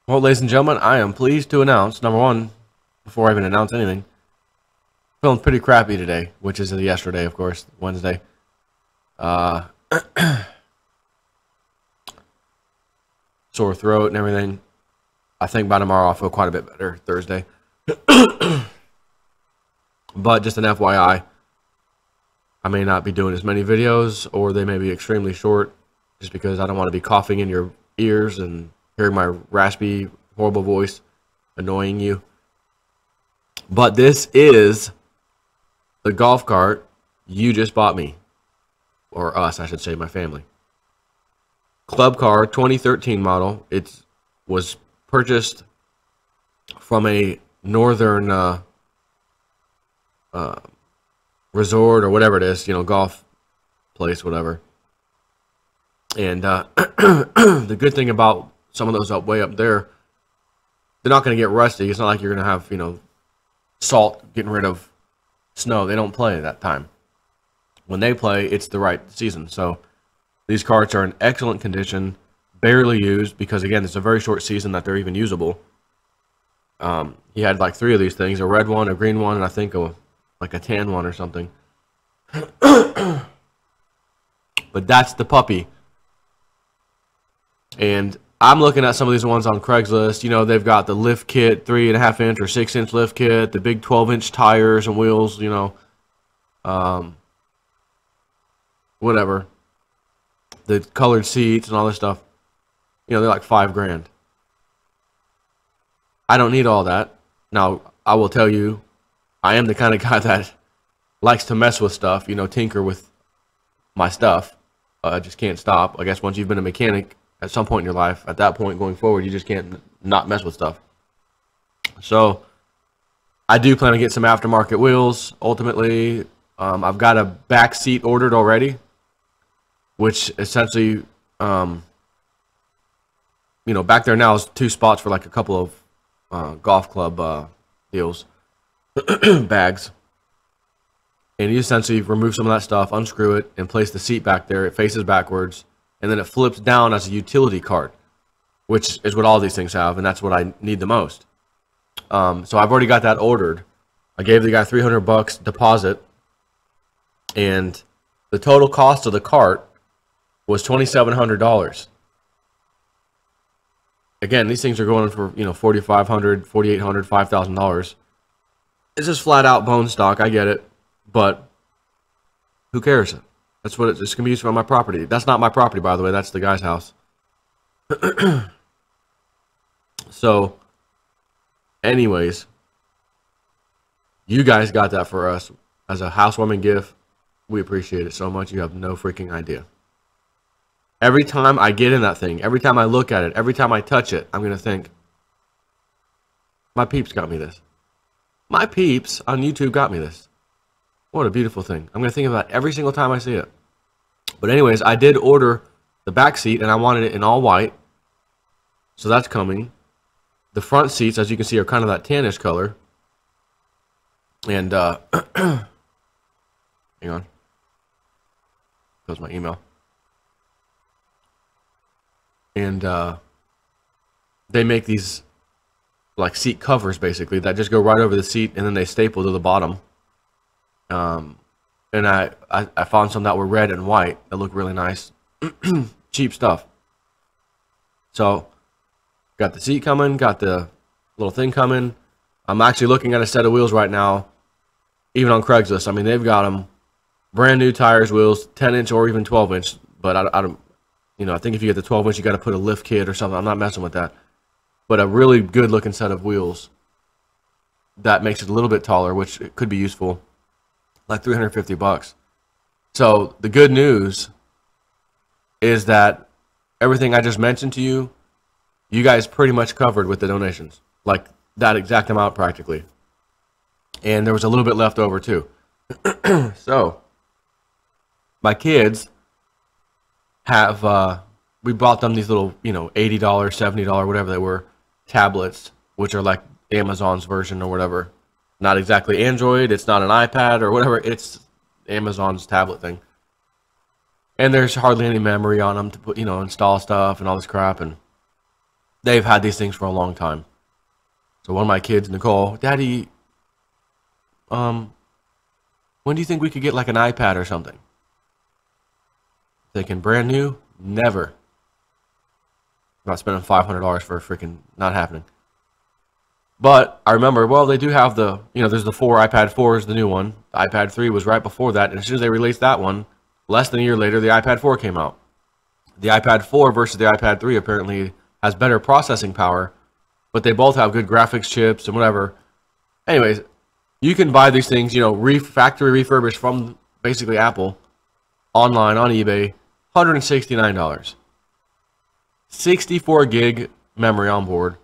Well, ladies and gentlemen, I am pleased to announce, number one, before I even announce anything, feeling pretty crappy today, which is yesterday, of course, Wednesday. Uh, Sore throat and everything. I think by tomorrow I'll feel quite a bit better, Thursday. But just an FYI, I may not be doing as many videos, or they may be extremely short, just because I don't want to be coughing in your ears and hearing my raspy, horrible voice annoying you. But this is the golf cart you just bought me. Or us, I should say, my family. Club car, 2013 model. It was purchased from a northern resort or whatever it is, golf place, whatever. And the good thing about some of those way up there, they're not going to get rusty. It's not like you're going to have, salt getting rid of snow. They don't play at that time. When they play, it's the right season. So these carts are in excellent condition, barely used, because again, it's a very short season that they're even usable. He had like 3 of these things, a red one, a green one, and I think like a tan one or something. But that's the puppy. And I'm looking at some of these ones on Craigslist. They've got the lift kit, 3.5-inch or 6-inch lift kit, the big 12-inch tires and wheels, whatever. The colored seats and all this stuff. They're like $5,000. I don't need all that. Now, I will tell you, I am the kind of guy that likes to mess with stuff, tinker with my stuff. I just can't stop. I guess once you've been a mechanic at some point in your life, at that point going forward, you just can't not mess with stuff. So, I do plan to get some aftermarket wheels, ultimately. I've got a back seat ordered already, which essentially, back there now is 2 spots for like a couple of golf club deals, bags. And you essentially remove some of that stuff, unscrew it, and place the seat back there. It faces backwards, and then it flips down as a utility cart, which is what all these things have, and that's what I need the most. So I've already got that ordered. I gave the guy $300 deposit, and the total cost of the cart was $2,700. Again, these things are going for $4,500, $4,800, $5,000. It's just flat out bone stock. I get it, but who cares? That's what it's gonna be used for on my property. That's not my property, by the way. That's the guy's house. So, anyways, you guys got that for us as a housewarming gift. We appreciate it so much. You have no freaking idea. Every time I get in that thing, every time I look at it, every time I touch it, I'm going to think, my peeps got me this. My peeps on YouTube got me this. What a beautiful thing. I'm going to think about it every single time I see it. But anyways, I did order the back seat, and I wanted it in all white. So that's coming. The front seats, as you can see, are kind of that tannish color. And, hang on. Close my email. And they make these like seat covers basically that just go right over the seat, and then they staple to the bottom. And I found some that were red and white that look really nice. Cheap stuff. So got the seat coming, got the little thing coming. I'm actually looking at a set of wheels right now, even on Craigslist. I mean, they've got them brand new tires, wheels, 10-inch or even 12-inch, but I don't. I think if you get the 12-inch, you got to put a lift kit or something. I'm not messing with that. But a really good-looking set of wheels that makes it a little bit taller, which could be useful, like $350. So the good news is that everything I just mentioned to you, you guys pretty much covered with the donations, like that exact amount practically. And there was a little bit left over too. So my kids have we bought them these little $80, $70, whatever they were, tablets, which are like Amazon's version or whatever. Not exactly Android, it's not an iPad or whatever, it's Amazon's tablet thing. And there's hardly any memory on them to put, install stuff and all this crap. And they've had these things for a long time. So one of my kids, Nicole, Daddy, when do you think we could get like an iPad or something? Thinking brand new? Never. I'm not spending $500 for a freaking, not happening. But I remember, well, they do have the, there's the iPad 4 is the new one. The iPad 3 was right before that. And as soon as they released that one, less than a year later, the iPad 4 came out. The iPad 4 versus the iPad 3 apparently has better processing power, but they both have good graphics chips and whatever. Anyways, you can buy these things, factory refurbished from basically Apple online on eBay, $169. 64 gig memory on board.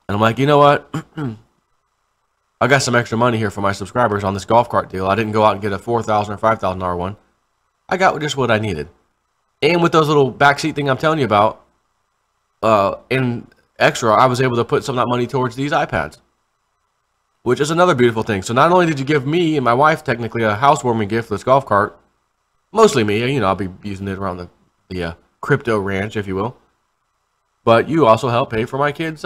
And I'm like, you know what? I got some extra money here for my subscribers on this golf cart deal. I didn't go out and get a $4,000 or $5,000 one. I got just what I needed. And with those little backseat thing I'm telling you about, in extra, I was able to put some of that money towards these iPads, which is another beautiful thing. So not only did you give me and my wife technically a housewarming gift for this golf cart, mostly me, I'll be using it around the crypto ranch, if you will, but you also help pay for my kids'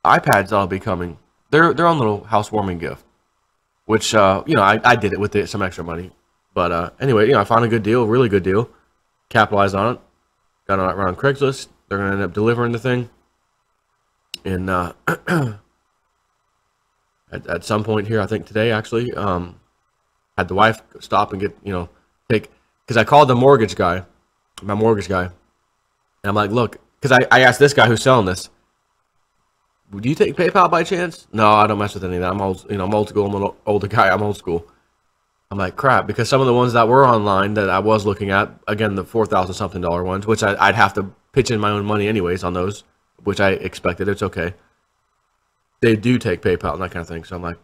iPads that'll be coming. Their own little housewarming gift, which I did it with some extra money. But anyway, I found a good deal, really good deal. Capitalized on it. Got it around Craigslist. They're gonna end up delivering the thing. And at some point here, I think today actually, had the wife stop and get because I called the mortgage guy, my mortgage guy, and I'm like, look, because I asked this guy who's selling this, do you take PayPal by chance? No, I don't mess with any of that. I'm old, I'm old school. I'm an older guy. I'm old school. I'm like, crap, because some of the ones that were online that I was looking at, again, the $4,000 something ones, which I'd have to pitch in my own money anyways on those, which I expected. It's okay. They do take PayPal and that kind of thing. So I'm like,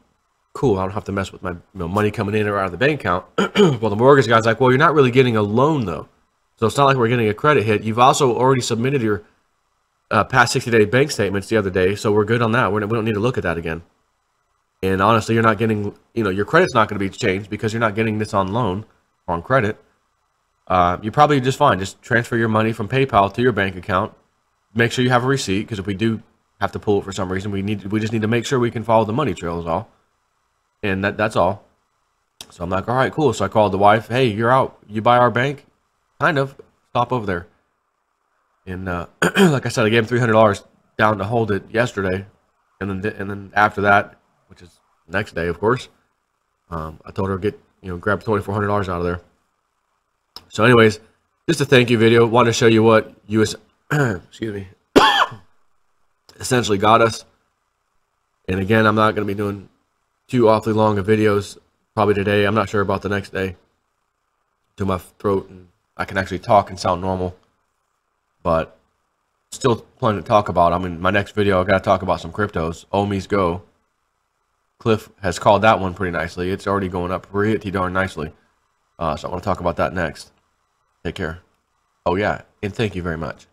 cool, I don't have to mess with my money coming in or out of the bank account. Well, the mortgage guy's like, well, you're not really getting a loan, though. So it's not like we're getting a credit hit. You've also already submitted your past 60-day bank statements the other day, so we're good on that. We don't need to look at that again. And honestly, you're not getting, your credit's not going to be changed because you're not getting this on loan or on credit. You're probably just fine. Just transfer your money from PayPal to your bank account. Make sure you have a receipt, because if we do have to pull it for some reason, we just need to make sure we can follow the money trail is all. And that's all. So I'm like, all right, cool. So I called the wife. Hey, you're out. You buy our bank? Kind of. Stop over there. And like I said, I gave him $300 down to hold it yesterday. And then after that, which is the next day, of course, I told her to grab $2,400 out of there. So anyways, just a thank you video. Wanted to show you what US, excuse me, essentially got us. And again, I'm not going to be doing too awfully long of videos probably today. I'm not sure about the next day. To my throat and I can actually talk and sound normal. But still plenty to talk about. I mean, my next video, I got to talk about some cryptos. Omi's Go. Cliff has called that one pretty nicely. It's already going up pretty darn nicely. So I want to talk about that next. Take care. Oh, yeah. And thank you very much.